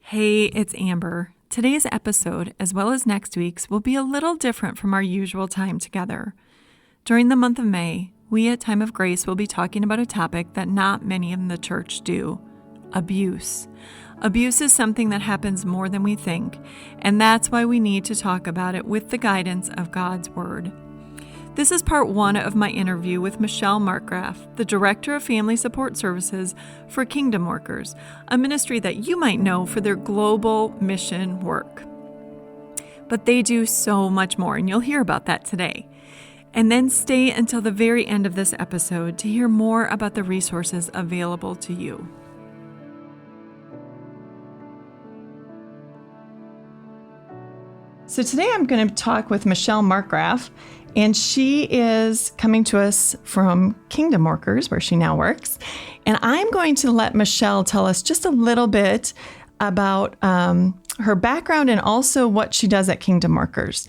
Hey, it's Amber. Today's episode, as well as next week's, will be a little different from our usual time together. During the month of May, we at Time of Grace will be talking about a topic that not many in the church do: abuse. Abuse is something that happens more than we think, and that's why we need to talk about it with the guidance of God's Word. This is part one of my interview with Michelle Markgraf, the Director of Family Support Services for Kingdom Workers, a ministry that you might know for their global mission work. But they do so much more, and you'll hear about that today. And then stay until the very end of this episode to hear more about the resources available to you. So today I'm going to talk with Michelle Markgraf, and she is coming to us from Kingdom Workers, where she now works. And I'm going to let Michelle tell us just a little bit about her background and also what she does at Kingdom Workers.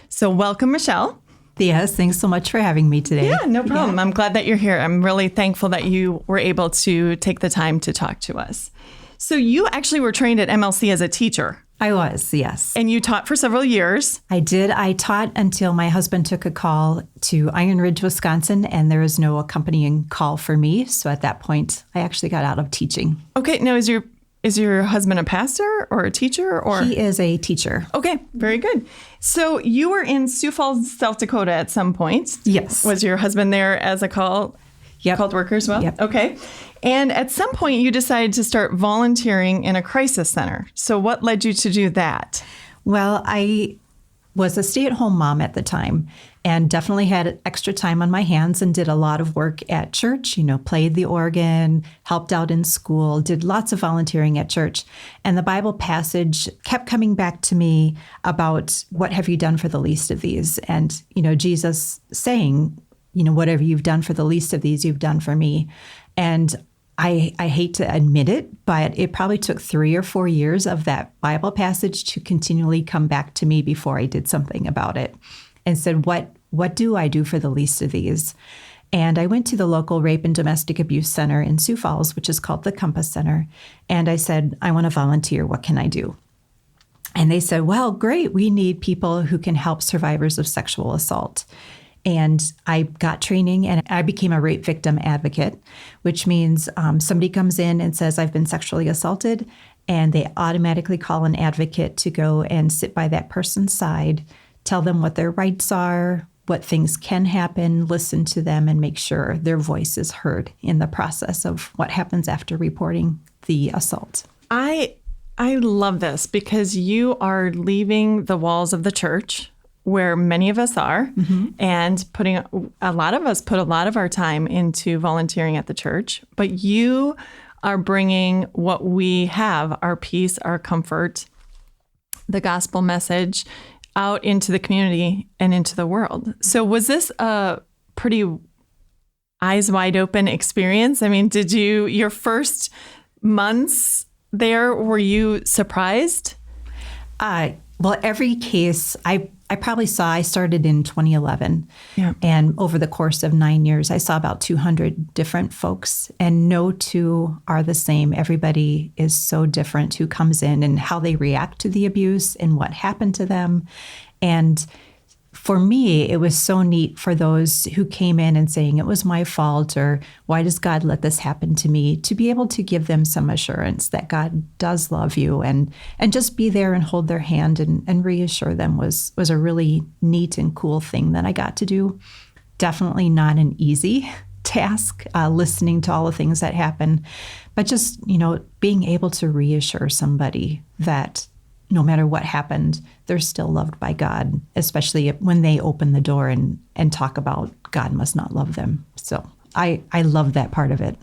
So welcome, Michelle. Yes, thanks so much for having me today. Yeah, no problem. Yeah. I'm glad that you're here. I'm really thankful that you were able to take the time to talk to us. So you actually were trained at MLC as a teacher. I was, yes. And you taught for several years. I did. I taught until my husband took a call to Iron Ridge, Wisconsin, and there was no accompanying call for me. So at that point, I actually got out of teaching. Okay. Now, is your husband a pastor or a teacher? Or He is a teacher. Okay. Very good. So you were in Sioux Falls, South Dakota at some point. Yes. Was your husband there as a called worker as well? Yep. Okay. And at some point, you decided to start volunteering in a crisis center. So what led you to do that? Well, I was a stay-at-home mom at the time and definitely had extra time on my hands and did a lot of work at church, played the organ, helped out in school, did lots of volunteering at church. And the Bible passage kept coming back to me about what have you done for the least of these? And, Jesus saying, whatever you've done for the least of these, you've done for me. And I hate to admit it, but it probably took 3 or 4 years of that Bible passage to continually come back to me before I did something about it and said, what do I do for the least of these? And I went to the local rape and domestic abuse center in Sioux Falls, which is called the Compass Center. And I said, I want to volunteer. What can I do? And they said, well, great. We need people who can help survivors of sexual assault. And I got training and I became a rape victim advocate, which means somebody comes in and says, I've been sexually assaulted, and they automatically call an advocate to go and sit by that person's side, tell them what their rights are, what things can happen, listen to them, and make sure their voice is heard in the process of what happens after reporting the assault. I love this because you are leaving the walls of the church, where many of us are, and a lot of us put a lot of our time into volunteering at the church, but you are bringing what we have, our peace, our comfort, the gospel message out into the community and into the world. So was this a pretty eyes wide open experience? I mean, did your first months there, were you surprised? Well, every case I probably I started in 2011. Yeah. And over the course of 9 years, I saw about 200 different folks, and no two are the same. Everybody is so different who comes in and how they react to the abuse and what happened to them. And for me, it was so neat for those who came in and saying it was my fault or why does God let this happen to me, to be able to give them some assurance that God does love you and just be there and hold their hand and reassure them was a really neat and cool thing that I got to do. Definitely not an easy task, listening to all the things that happen, but just, being able to reassure somebody that no matter what happened, they're still loved by God, especially when they open the door and talk about God must not love them. So I love that part of it.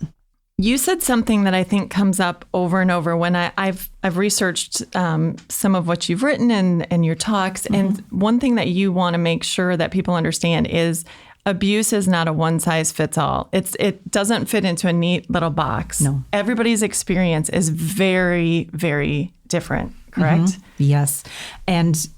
You said something that I think comes up over and over when I've researched some of what you've written and your talks. And one thing that you want to make sure that people understand is abuse is not a one size fits all. It doesn't fit into a neat little box. No. Everybody's experience is very, very different, correct? Yes. And,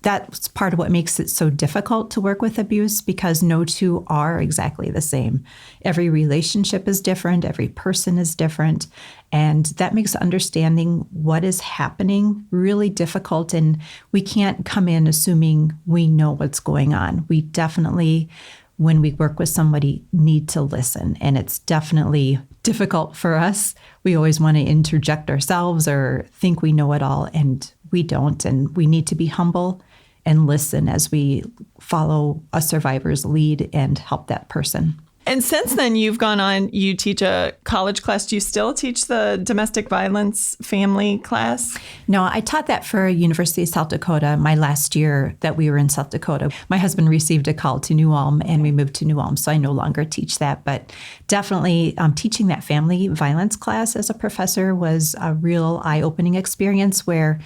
that's part of what makes it so difficult to work with abuse, because no two are exactly the same. Every relationship is different. Every person is different. And that makes understanding what is happening really difficult. And we can't come in assuming we know what's going on. We definitely, when we work with somebody, need to listen. And it's definitely difficult for us. We always want to interject ourselves or think we know it all, and we don't. And we need to be humble and listen as we follow a survivor's lead and help that person. And since then, you've gone on, you teach a college class. Do you still teach the domestic violence family class? No, I taught that for University of South Dakota my last year that we were in South Dakota. My husband received a call to New Ulm, and we moved to New Ulm, so I no longer teach that. But definitely teaching that family violence class as a professor was a real eye-opening experience where,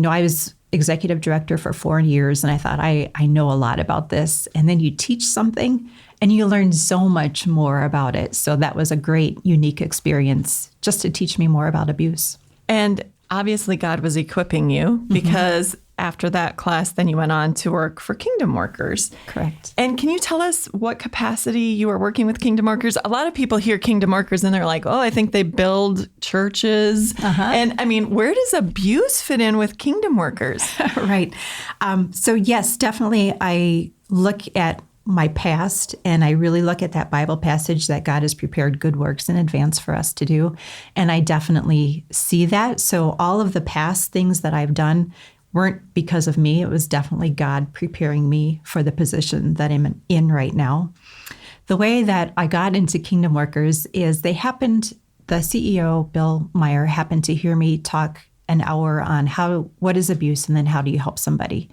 I was executive director for 4 years, and I thought, I know a lot about this. And then you teach something, and you learn so much more about it. So that was a great, unique experience just to teach me more about abuse. And obviously God was equipping you, because after that class, then you went on to work for Kingdom Workers. Correct. And can you tell us what capacity you are working with Kingdom Workers? A lot of people hear Kingdom Workers and they're like, oh, I think they build churches. And I mean, where does abuse fit in with Kingdom Workers? Right. So yes, definitely I look at my past, and I really look at that Bible passage that God has prepared good works in advance for us to do. And I definitely see that. So all of the past things that I've done weren't because of me. It was definitely God preparing me for the position that I'm in right now. The way that I got into Kingdom Workers is the CEO, Bill Meyer, happened to hear me talk an hour on what is abuse, and then how do you help somebody?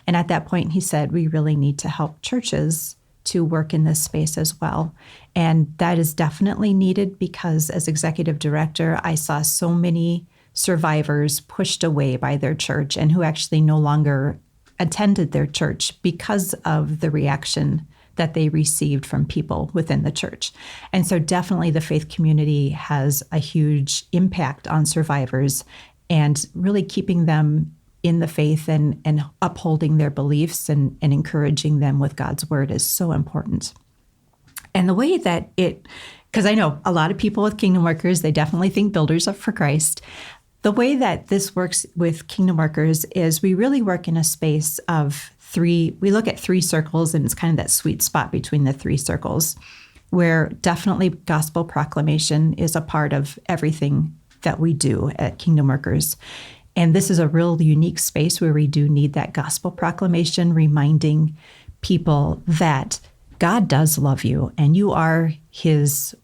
And at that point, he said, we really need to help churches to work in this space as well. And that is definitely needed, because as executive director, I saw so many survivors pushed away by their church and who actually no longer attended their church because of the reaction that they received from people within the church. And so definitely the faith community has a huge impact on survivors, and really keeping them in the faith and upholding their beliefs and encouraging them with God's word is so important. And the way that because I know a lot of people with Kingdom Workers, they definitely think builders for Christ. The way that this works with Kingdom Workers is we really work in a space of we look at 3 circles, and it's kind of that sweet spot between the 3 circles, where definitely gospel proclamation is a part of everything that we do at Kingdom Workers. And this is a real unique space where we do need that gospel proclamation, reminding people that God does love you and you are his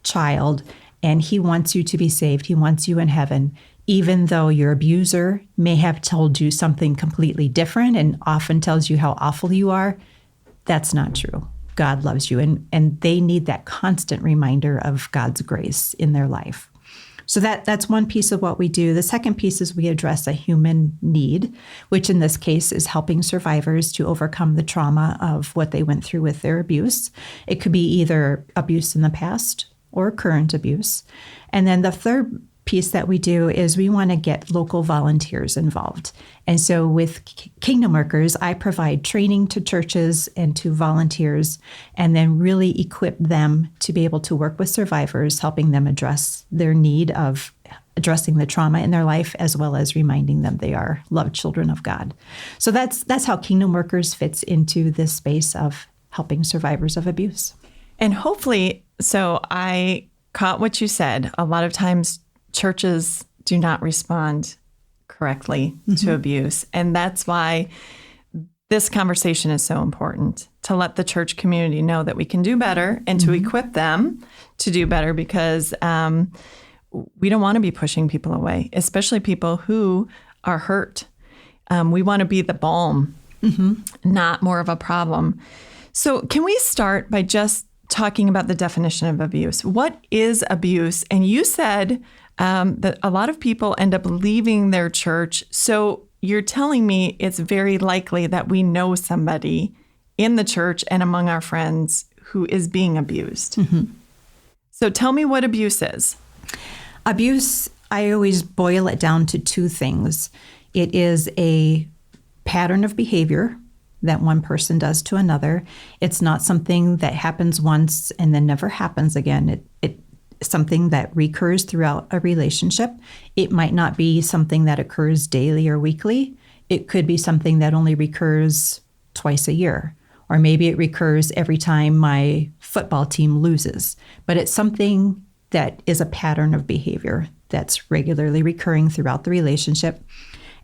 child, and he wants you to be saved. He wants you in heaven, even though your abuser may have told you something completely different and often tells you how awful you are. That's not true. God loves you, and they need that constant reminder of God's grace in their life. So that's one piece of what we do. The second piece is we address a human need, which in this case is helping survivors to overcome the trauma of what they went through with their abuse. It could be either abuse in the past or current abuse. And then the third piece that we do is we want to get local volunteers involved. And so with Kingdom Workers, I provide training to churches and to volunteers, and then really equip them to be able to work with survivors, helping them address their need of addressing the trauma in their life, as well as reminding them they are loved children of God. So that's how Kingdom Workers fits into this space of helping survivors of abuse. And hopefully, so I caught what you said. A lot of times churches do not respond correctly to abuse. And that's why this conversation is so important, to let the church community know that we can do better and to equip them to do better, because we don't want to be pushing people away, especially people who are hurt. We want to be the balm, not more of a problem. So can we start by just talking about the definition of abuse? What is abuse? And you said that a lot of people end up leaving their church. So you're telling me it's very likely that we know somebody in the church and among our friends who is being abused. So tell me what abuse is. Abuse, I always boil it down to 2 things. It is a pattern of behavior that one person does to another. It's not something that happens once and then never happens again. It's something that recurs throughout a relationship. It might not be something that occurs daily or weekly. It could be something that only recurs twice a year, or maybe it recurs every time my football team loses. But it's something that is a pattern of behavior that's regularly recurring throughout the relationship.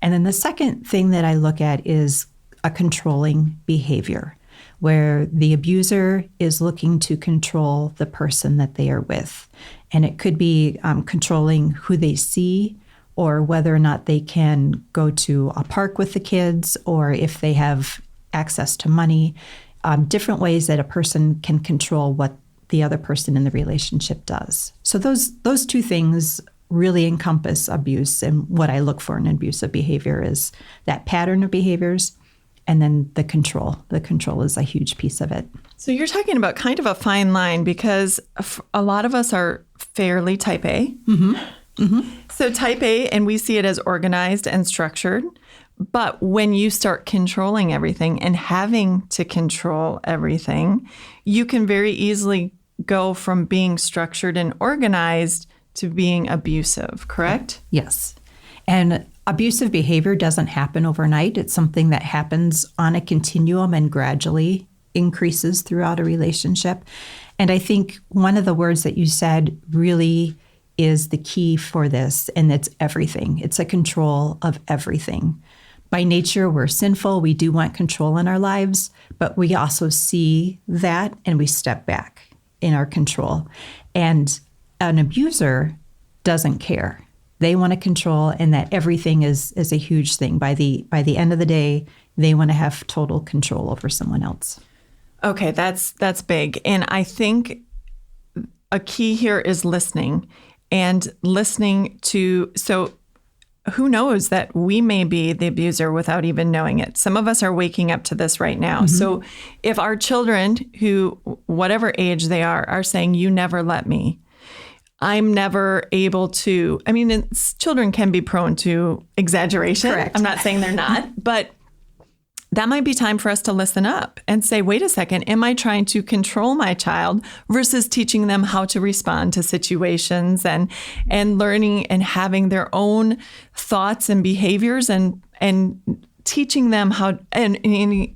And then the second thing that I look at is a controlling behavior, where the abuser is looking to control the person that they are with. And it could be controlling who they see, or whether or not they can go to a park with the kids, or if they have access to money, different ways that a person can control what the other person in the relationship does. So those two things really encompass abuse. And what I look for in abusive behavior is that pattern of behaviors, and then the control. The control is a huge piece of it. So you're talking about kind of a fine line, because a lot of us are fairly type A. Mm-hmm. Mm-hmm. So type A, and we see it as organized and structured. But when you start controlling everything and having to control everything, you can very easily go from being structured and organized to being abusive, correct? Yes. And abusive behavior doesn't happen overnight. It's something that happens on a continuum and gradually increases throughout a relationship. And I think one of the words that you said really is the key for this, and it's everything. It's a control of everything. By nature, we're sinful. We do want control in our lives, but we also see that and we step back in our control. And an abuser doesn't care. They want to control, and that everything is a huge thing. By the end of the day, they want to have total control over someone else. Okay, that's big. And I think a key here is listening, and listening to, so who knows that we may be the abuser without even knowing it. Some of us are waking up to this right now. Mm-hmm. So if our children, who, whatever age they are saying, you never let me, I'm never able to, I mean, children can be prone to exaggeration. Correct. I'm not saying they're not, but that might be time for us to listen up and say, wait a second, am I trying to control my child versus teaching them how to respond to situations and learning and having their own thoughts and behaviors and teaching them how and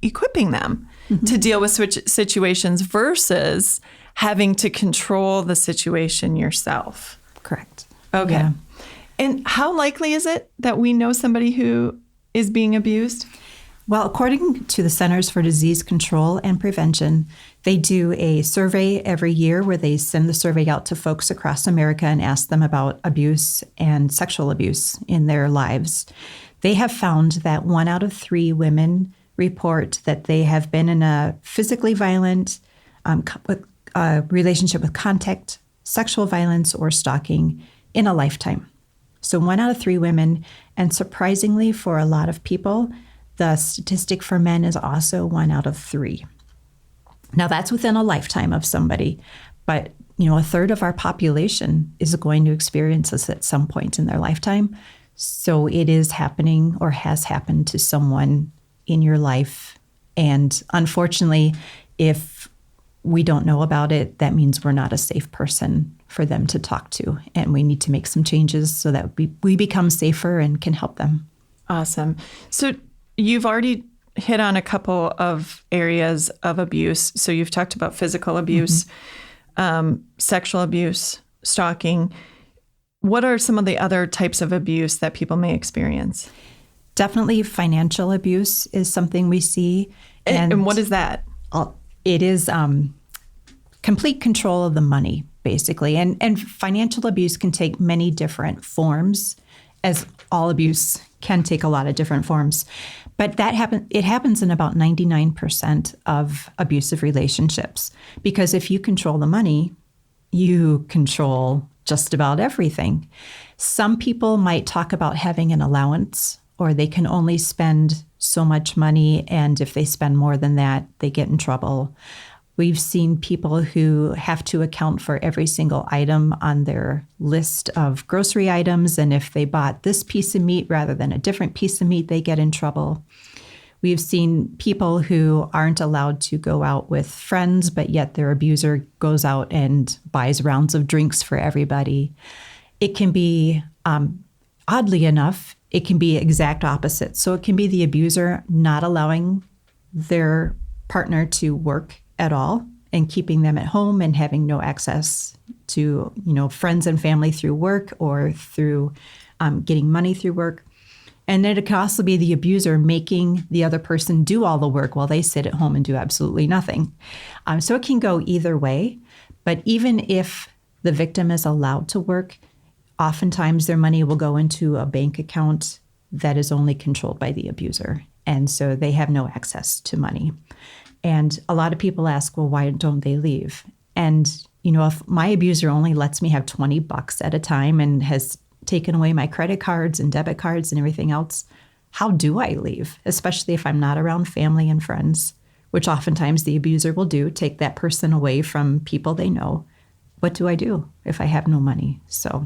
equipping them mm-hmm. to deal with situations versus having to control the situation yourself. Correct. Okay. Yeah. And how likely is it that we know somebody who is being abused? Well, according to the Centers for Disease Control and Prevention, they do a survey every year where they send the survey out to folks across America and ask them about abuse and sexual abuse in their lives. They have found that 1 out of 3 women report that they have been in a physically violent relationship with contact, sexual violence, or stalking in a lifetime. So 1 out of 3 women, and surprisingly for a lot of people, the statistic for men is also 1 out of 3. Now that's within a lifetime of somebody, but a third of our population is going to experience this at some point in their lifetime. So it is happening or has happened to someone in your life. And unfortunately, if we don't know about it, that means we're not a safe person for them to talk to. And we need to make some changes so that we become safer and can help them. Awesome. So you've already hit on a couple of areas of abuse. So you've talked about physical abuse, mm-hmm. Sexual abuse, stalking. What are some of the other types of abuse that people may experience? Definitely financial abuse is something we see. And what is that? It is complete control of the money, basically. And financial abuse can take many different forms, as all abuse can take a lot of different forms. But it happens in about 99% of abusive relationships. Because if you control the money, you control just about everything. Some people might talk about having an allowance, or they can only spend so much money, and if they spend more than that, they get in trouble. We've seen people who have to account for every single item on their list of grocery items, and if they bought this piece of meat rather than a different piece of meat, they get in trouble. We've seen people who aren't allowed to go out with friends, but yet their abuser goes out and buys rounds of drinks for everybody. It can be, oddly enough, it can be exact opposite. So it can be the abuser not allowing their partner to work at all and keeping them at home and having no access to, friends and family through work or through getting money through work. And then it can also be the abuser making the other person do all the work while they sit at home and do absolutely nothing. So it can go either way. But even if the victim is allowed to work, oftentimes their money will go into a bank account that is only controlled by the abuser. And so they have no access to money. And a lot of people ask, well, why don't they leave? And, if my abuser only lets me have $20 at a time and has taken away my credit cards and debit cards and everything else, how do I leave? Especially if I'm not around family and friends, which oftentimes the abuser will do, take that person away from people they know. What do I do if I have no money? So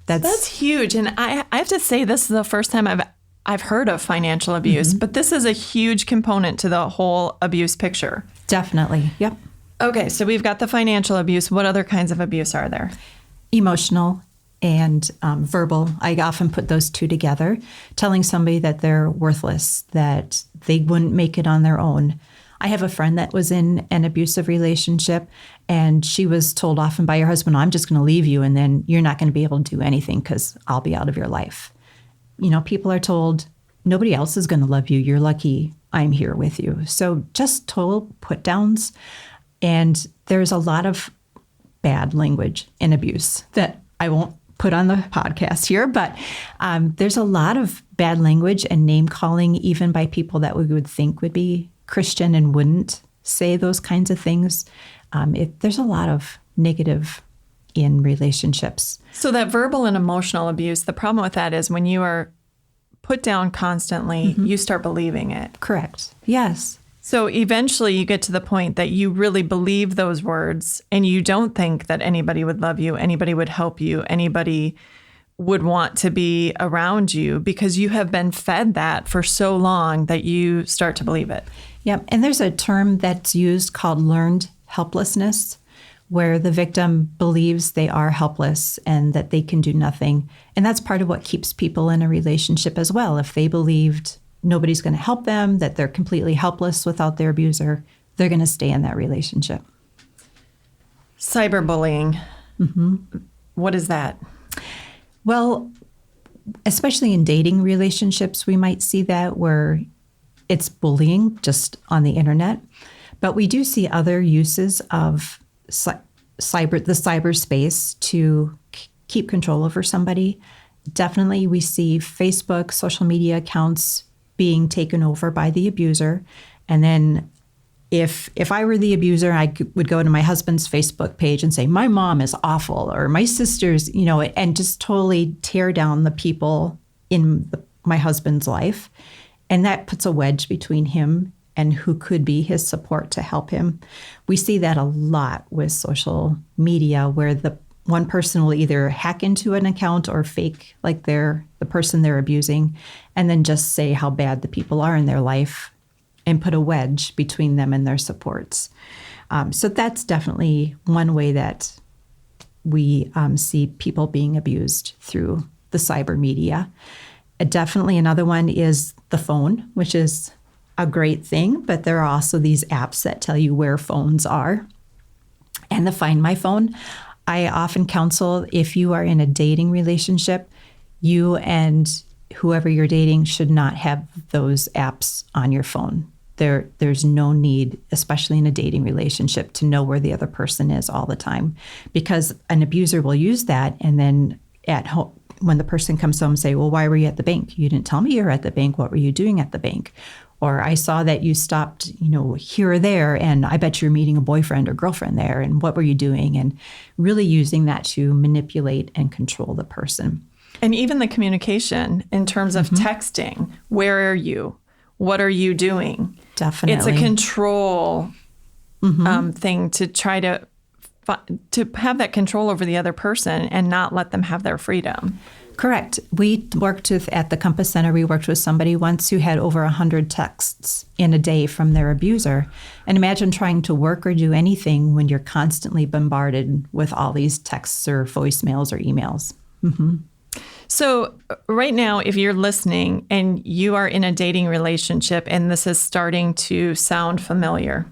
that's huge. And I have to say, this is the first time I've heard of financial abuse, but this is a huge component to the whole abuse picture. Definitely. Yep. Okay, so we've got the financial abuse. What other kinds of abuse are there? Emotional and verbal. I often put those two together, telling somebody that they're worthless, that they wouldn't make it on their own. I have a friend that was in an abusive relationship, and she was told often by her husband, I'm just going to leave you, and then you're not going to be able to do anything because I'll be out of your life. People are told, nobody else is going to love you. You're lucky I'm here with you. So just total put downs. And there's a lot of bad language in abuse that I won't put on the podcast here, but there's a lot of bad language and name calling, even by people that we would think would be Christian and wouldn't say those kinds of things. There's a lot of negative in relationships. So that verbal and emotional abuse, the problem with that is when you are put down constantly, you start believing it. Correct. Yes. So eventually you get to the point that you really believe those words and you don't think that anybody would love you, anybody would help you, anybody would want to be around you because you have been fed that for so long that you start to believe it. Yep. And there's a term that's used called learned helplessness, where the victim believes they are helpless and that they can do nothing. And that's part of what keeps people in a relationship as well. If they believed nobody's going to help them, that they're completely helpless without their abuser, they're going to stay in that relationship. Cyberbullying. What is that? Well, especially in dating relationships, we might see that where it's bullying just on the internet. But we do see other uses of cyberspace to keep control over somebody. Definitely we see Facebook, social media accounts being taken over by the abuser. And then if I were the abuser, I would go to my husband's Facebook page and say, my mom is awful, or my sister's, and just totally tear down the people in my husband's life. And that puts a wedge between him and who could be his support to help him. We see that a lot with social media, where the one person will either hack into an account or fake like they're the person they're abusing, and then just say how bad the people are in their life and put a wedge between them and their supports. So that's definitely one way that we see people being abused through the cyber media. Definitely another one is the phone, which is a great thing, but there are also these apps that tell you where phones are. And the Find My Phone, I often counsel, if you are in a dating relationship, you and whoever you're dating should not have those apps on your phone. There's no need, especially in a dating relationship, to know where the other person is all the time, because an abuser will use that, and then at home, when the person comes home, say, well, why were you at the bank? You didn't tell me you were at the bank. What were you doing at the bank? Or I saw that you stopped, here or there, and I bet you're meeting a boyfriend or girlfriend there, and what were you doing? And really using that to manipulate and control the person. And even the communication in terms of texting, where are you? What are you doing? Definitely. It's a control thing to try to have that control over the other person and not let them have their freedom. Correct. We worked with, at the Compass Center, we worked with somebody once who had over 100 texts in a day from their abuser. And imagine trying to work or do anything when you're constantly bombarded with all these texts or voicemails or emails. Mm-hmm. So right now, if you're listening and you are in a dating relationship and this is starting to sound familiar,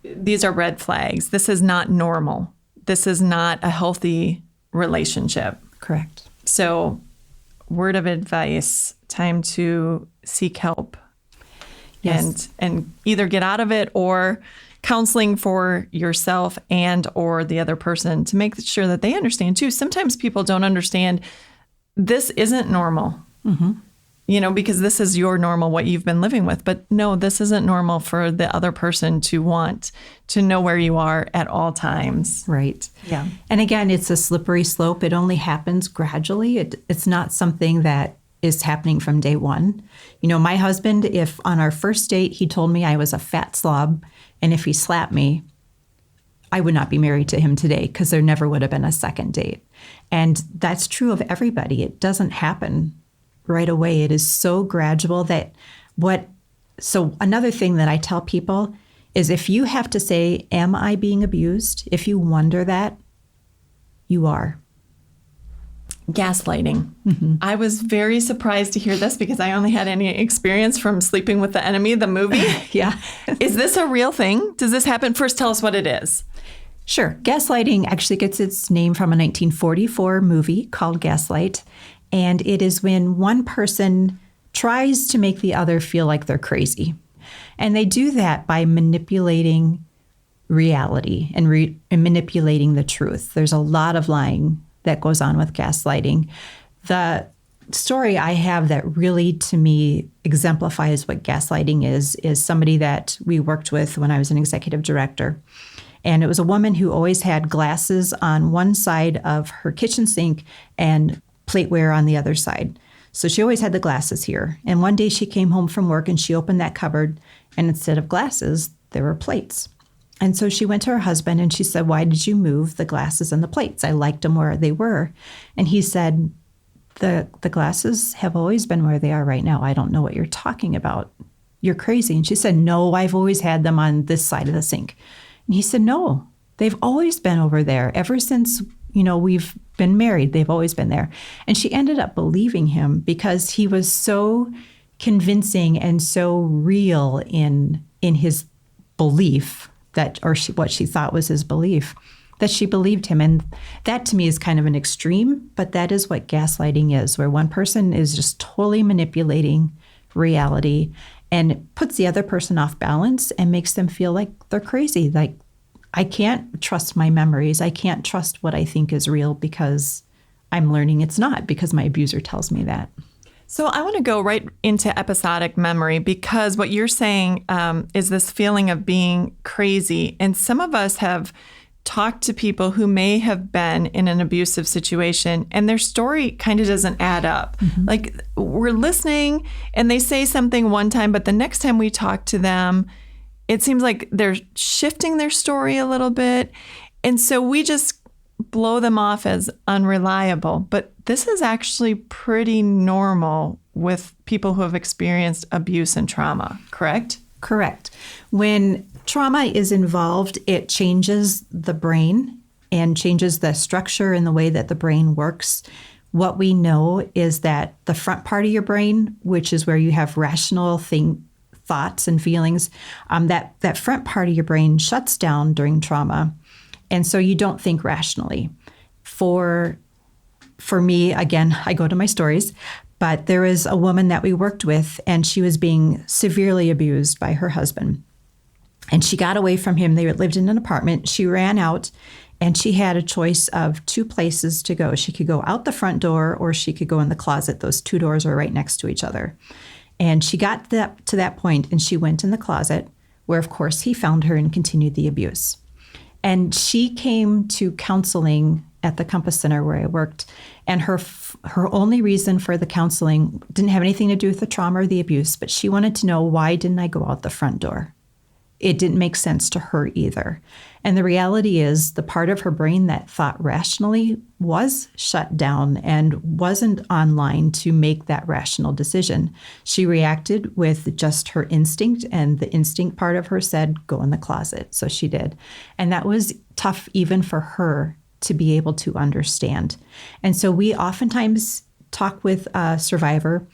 these are red flags. This is not normal. This is not a healthy relationship. Correct. So, word of advice, time to seek help. Yes. And either get out of it or counseling for yourself and or the other person to make sure that they understand too. Sometimes people don't understand this isn't normal. Because this is your normal, what you've been living with. But no, this isn't normal for the other person to want to know where you are at all times. Right. Yeah. And again, it's a slippery slope. It only happens gradually. It's not something that is happening from day one. My husband, if on our first date, he told me I was a fat slob, and if he slapped me, I would not be married to him today because there never would have been a second date. And that's true of everybody. It doesn't happen right away. It is so gradual so another thing that I tell people is if you have to say, am I being abused? If you wonder that, you are. Gaslighting. I was very surprised to hear this because I only had any experience from Sleeping with the Enemy, the movie. Yeah. Is this a real thing? Does this happen? First, tell us what it is. Sure. Gaslighting actually gets its name from a 1944 movie called Gaslight. And it is when one person tries to make the other feel like they're crazy. And they do that by manipulating reality and manipulating the truth. There's a lot of lying that goes on with gaslighting. The story I have that really, to me, exemplifies what gaslighting is somebody that we worked with when I was an executive director. And it was a woman who always had glasses on one side of her kitchen sink and plateware on the other side. So she always had the glasses here. And one day she came home from work and she opened that cupboard, and instead of glasses, there were plates. And so she went to her husband and she said, why did you move the glasses and the plates? I liked them where they were. And he said, the glasses have always been where they are right now. I don't know what you're talking about. You're crazy. And she said, no, I've always had them on this side of the sink. And he said, no, they've always been over there. Ever since, we've been married, they've always been there. And she ended up believing him because he was so convincing and so real in his belief what she thought was his belief, that she believed him. And that to me is kind of an extreme, but that is what gaslighting is, where one person is just totally manipulating reality and puts the other person off balance and makes them feel like they're crazy. Like, I can't trust my memories. I can't trust what I think is real because I'm learning it's not, because my abuser tells me that. So I want to go right into episodic memory because what you're saying is this feeling of being crazy. And some of us have talked to people who may have been in an abusive situation and their story kind of doesn't add up. Like, we're listening and they say something one time, but the next time we talk to them, it seems like they're shifting their story a little bit. And so we just blow them off as unreliable. But this is actually pretty normal with people who have experienced abuse and trauma, correct? Correct. When trauma is involved, it changes the brain and changes the structure and the way that the brain works. What we know is that the front part of your brain, which is where you have rational thoughts and feelings, that front part of your brain shuts down during trauma. And so you don't think rationally. For me, again, I go to my stories, but there was a woman that we worked with and she was being severely abused by her husband. And she got away from him. They lived in an apartment. She ran out and she had a choice of two places to go. She could go out the front door or she could go in the closet. Those two doors are right next to each other. And she got to that point and she went in the closet where, of course, he found her and continued the abuse. And she came to counseling at the Compass Center where I worked. And her only reason for the counseling didn't have anything to do with the trauma or the abuse, but she wanted to know, why didn't I go out the front door? it didn't make sense to her either. And the reality is the part of her brain that thought rationally was shut down and wasn't online to make that rational decision. She reacted with just her instinct, and the instinct part of her said, go in the closet. So she did. And that was tough even for her to be able to understand. And so we oftentimes talk with a survivor,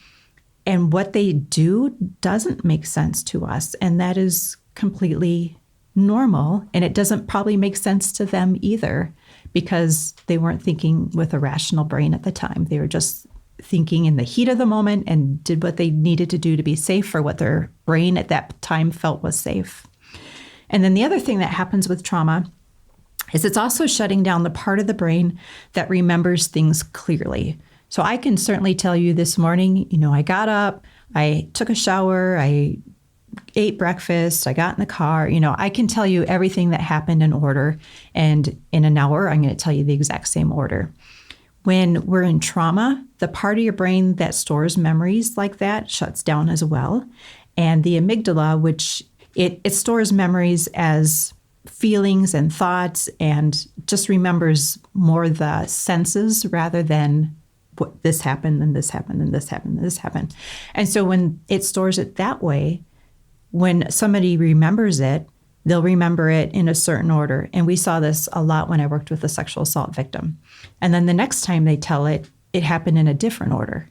and what they do doesn't make sense to us. And that is completely normal. And it doesn't probably make sense to them either, because they weren't thinking with a rational brain at the time. They were just thinking in the heat of the moment and did what they needed to do to be safe for what their brain at that time felt was safe. And then the other thing that happens with trauma is it's also shutting down the part of the brain that remembers things clearly. So I can certainly tell you this morning, I got up, I took a shower, I ate breakfast, I got in the car, I can tell you everything that happened in order. And in an hour, I'm going to tell you the exact same order. When we're in trauma, the part of your brain that stores memories like that shuts down as well. And the amygdala, which it stores memories as feelings and thoughts and just remembers more the senses rather than what this happened and this happened and this happened and this happened. And so when it stores it that way, when somebody remembers it, they'll remember it in a certain order. And we saw this a lot when I worked with a sexual assault victim. And then the next time they tell it, it happened in a different order.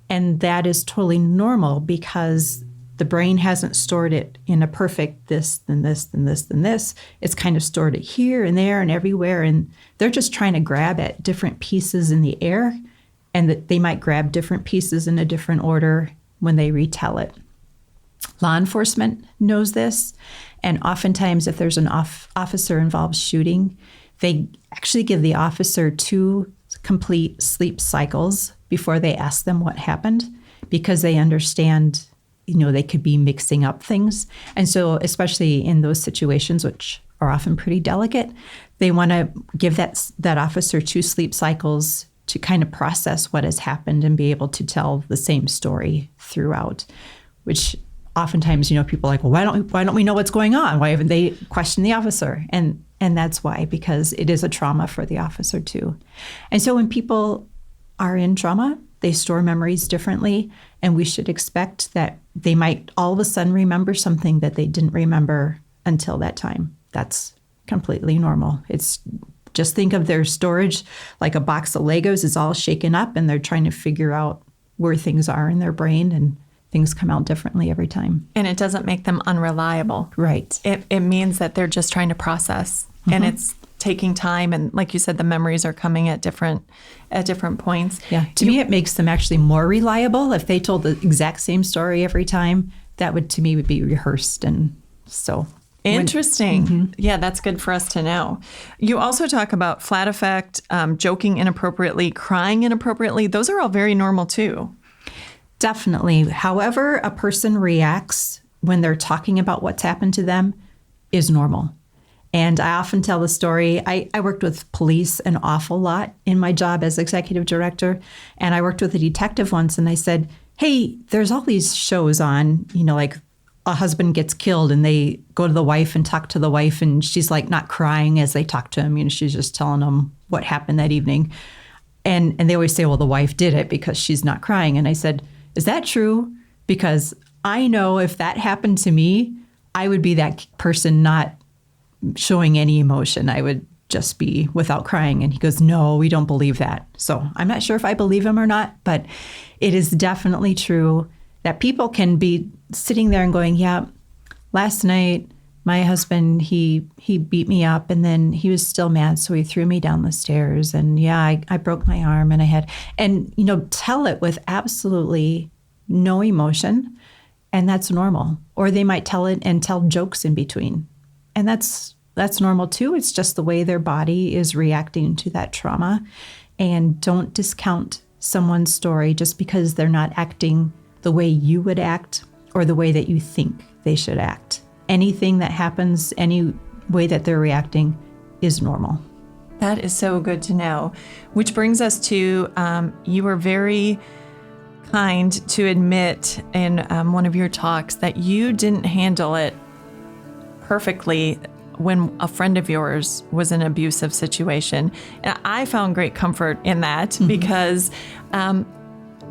And that is totally normal because the brain hasn't stored it in a perfect this, then this, then this, then this. It's kind of stored it here and there and everywhere. And they're just trying to grab at different pieces in the air, and that they might grab different pieces in a different order when they retell it. Law enforcement knows this, and oftentimes if there's an officer involved shooting, they actually give the officer 2 complete sleep cycles before they ask them what happened, because they understand, they could be mixing up things. And so especially in those situations, which are often pretty delicate, they want to give that officer 2 sleep cycles to kind of process what has happened and be able to tell the same story throughout, which oftentimes, people are like, well, why don't we know what's going on? Why haven't they questioned the officer? And that's why, because it is a trauma for the officer too. And so when people are in trauma, they store memories differently, and we should expect that they might all of a sudden remember something that they didn't remember until that time. That's completely normal. It's just think of their storage like a box of Legos is all shaken up, and they're trying to figure out where things are in their brain, and things come out differently every time. And it doesn't make them unreliable. Right. It means that they're just trying to process, and it's taking time. And like you said, the memories are coming at different points. Yeah. To me, it makes them actually more reliable. If they told the exact same story every time, that would be rehearsed. And so. Interesting. Yeah, that's good for us to know. You also talk about flat affect, joking inappropriately, crying inappropriately. Those are all very normal too. Definitely. However a person reacts when they're talking about what's happened to them is normal. And I often tell the story. I worked with police an awful lot in my job as executive director. And I worked with a detective once, and I said, hey, there's all these shows on, like a husband gets killed and they go to the wife and talk to the wife, and she's like not crying as they talk to him. She's just telling them what happened that evening. And they always say, well, the wife did it because she's not crying. And I said, is that true? Because I know if that happened to me, I would be that person not showing any emotion. I would just be without crying. And he goes, no, we don't believe that. So I'm not sure if I believe him or not, but it is definitely true that people can be sitting there and going, yeah, last night my husband, he beat me up, and then he was still mad, so he threw me down the stairs. And yeah, I broke my arm, and tell it with absolutely no emotion, and that's normal. Or they might tell it and tell jokes in between. And that's normal too. It's just the way their body is reacting to that trauma. And don't discount someone's story just because they're not acting the way you would act or the way that you think they should act. Anything that happens, any way that they're reacting is normal. That is so good to know. Which brings us to, you were very kind to admit in one of your talks that you didn't handle it perfectly when a friend of yours was in an abusive situation. And I found great comfort in that because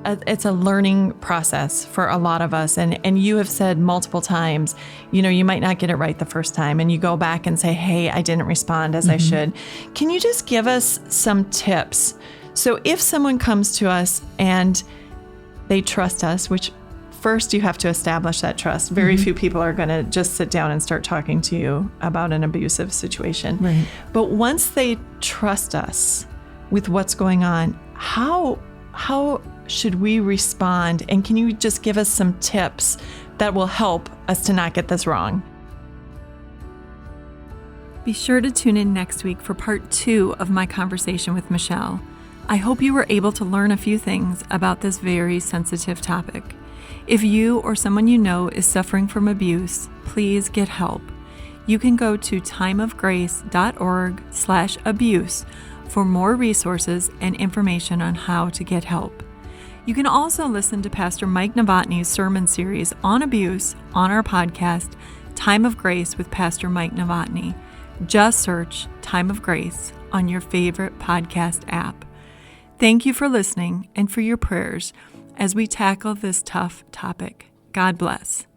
it's a learning process for a lot of us. And you have said multiple times, you might not get it right the first time, and you go back and say, hey, I didn't respond as I should. Can you just give us some tips? So if someone comes to us and they trust us, which first you have to establish that trust. Very few people are going to just sit down and start talking to you about an abusive situation. Right. But once they trust us with what's going on, how should we respond? And can you just give us some tips that will help us to not get this wrong? Be sure to tune in next week for part 2 of my conversation with Michelle. I hope you were able to learn a few things about this very sensitive topic. If you or someone you know is suffering from abuse, please get help. You can go to timeofgrace.org/abuse for more resources and information on how to get help. You can also listen to Pastor Mike Novotny's sermon series on abuse on our podcast, Time of Grace with Pastor Mike Novotny. Just search Time of Grace on your favorite podcast app. Thank you for listening and for your prayers as we tackle this tough topic. God bless.